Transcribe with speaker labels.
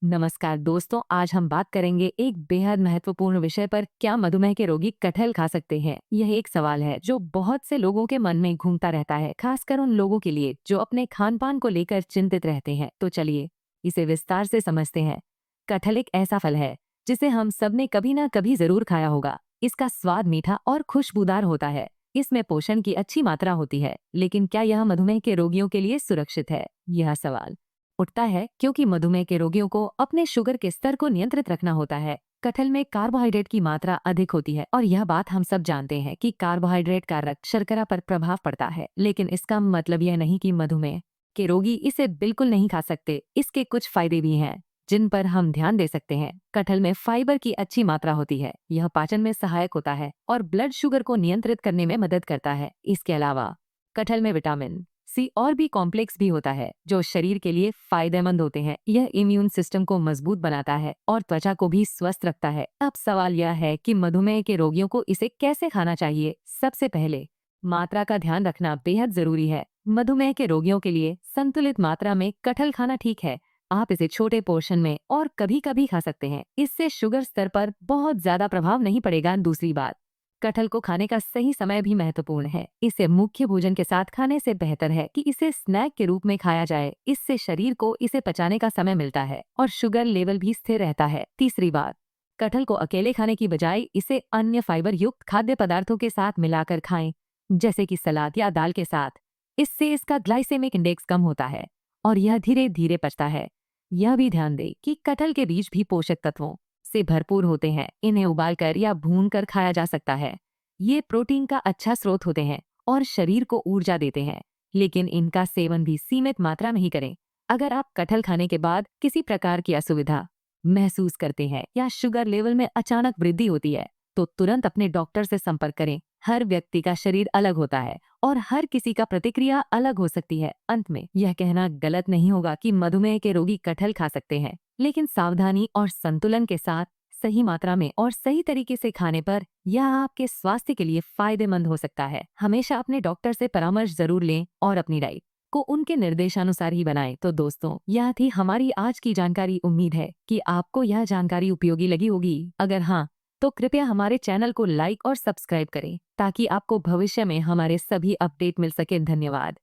Speaker 1: नमस्कार दोस्तों, आज हम बात करेंगे एक बेहद महत्वपूर्ण विषय पर। क्या मधुमेह के रोगी कटहल खा सकते हैं? यह एक सवाल है जो बहुत से लोगों के मन में घूमता रहता है, खासकर उन लोगों के लिए जो अपने खान पान को लेकर चिंतित रहते हैं। तो चलिए इसे विस्तार से समझते हैं। कटहल एक ऐसा फल है जिसे हम सबने कभी ना कभी जरूर खाया होगा। इसका स्वाद मीठा और खुशबूदार होता है। इसमें पोषण की अच्छी मात्रा होती है, लेकिन क्या यह मधुमेह के रोगियों के लिए सुरक्षित है? यह सवाल उठता है क्योंकि मधुमेह के रोगियों को अपने शुगर के स्तर को नियंत्रित रखना होता है। कटहल में कार्बोहाइड्रेट की मात्रा अधिक होती है और यह बात हम सब जानते हैं कि कार्बोहाइड्रेट का रक्त शर्करा पर प्रभाव पड़ता है, लेकिन इसका मतलब यह नहीं कि मधुमेह के रोगी इसे बिल्कुल नहीं खा सकते। इसके कुछ फायदे भी हैं जिन पर हम ध्यान दे सकते हैं। कटहल में फाइबर की अच्छी मात्रा होती है। यह पाचन में सहायक होता है और ब्लड शुगर को नियंत्रित करने में मदद करता है। इसके अलावा कटहल में विटामिन सी और बी कॉम्प्लेक्स भी होता है जो शरीर के लिए फायदेमंद होते हैं। यह इम्यून सिस्टम को मजबूत बनाता है और त्वचा को भी स्वस्थ रखता है। अब सवाल यह है कि मधुमेह के रोगियों को इसे कैसे खाना चाहिए। सबसे पहले मात्रा का ध्यान रखना बेहद जरूरी है। मधुमेह के रोगियों के लिए संतुलित मात्रा में कटहल खाना ठीक है। आप इसे छोटे पोर्शन में और कभी कभी खा सकते हैं। इससे शुगर स्तर पर बहुत ज्यादा प्रभाव नहीं पड़ेगा। दूसरी बात, कटहल को खाने का सही समय भी महत्वपूर्ण है। इसे मुख्य भोजन के साथ खाने से बेहतर है कि इसे स्नैक के रूप में खाया जाए। इससे शरीर को इसे पचाने का समय मिलता है और शुगर लेवल भी स्थिर रहता है। तीसरी बात, कटहल को अकेले खाने की बजाय इसे अन्य फाइबर युक्त खाद्य पदार्थों के साथ मिलाकर खाएं, जैसे कि सलाद या दाल के साथ। इससे इसका ग्लाइसेमिक इंडेक्स कम होता है और यह धीरे धीरे पचता है। यह भी ध्यान दें कि कटहल के बीज भी पोषक तत्वों से भरपूर होते हैं। इन्हें उबालकर या भूनकर खाया जा सकता है। ये प्रोटीन का अच्छा स्रोत होते हैं और शरीर को ऊर्जा देते हैं, लेकिन इनका सेवन भी सीमित मात्रा में ही करें। अगर आप कटहल खाने के बाद किसी प्रकार की असुविधा महसूस करते हैं या शुगर लेवल में अचानक वृद्धि होती है, तो तुरंत अपने डॉक्टर से संपर्क करें। हर व्यक्ति का शरीर अलग होता है और हर किसी का प्रतिक्रिया अलग हो सकती है। अंत में यह कहना गलत नहीं होगा कि मधुमेह के रोगी कटहल खा सकते हैं, लेकिन सावधानी और संतुलन के साथ सही मात्रा में और सही तरीके से खाने पर यह आपके स्वास्थ्य के लिए फायदेमंद हो सकता है। हमेशा अपने डॉक्टर से परामर्श जरूर लें और अपनी डाइट को उनके निर्देशानुसार ही बनाएं। तो दोस्तों, यह थी हमारी आज की जानकारी। उम्मीद है कि आपको यह जानकारी उपयोगी लगी होगी। अगर हाँ, तो कृपया हमारे चैनल को लाइक और सब्सक्राइब करें ताकि आपको भविष्य में हमारे सभी अपडेट मिल सके। धन्यवाद।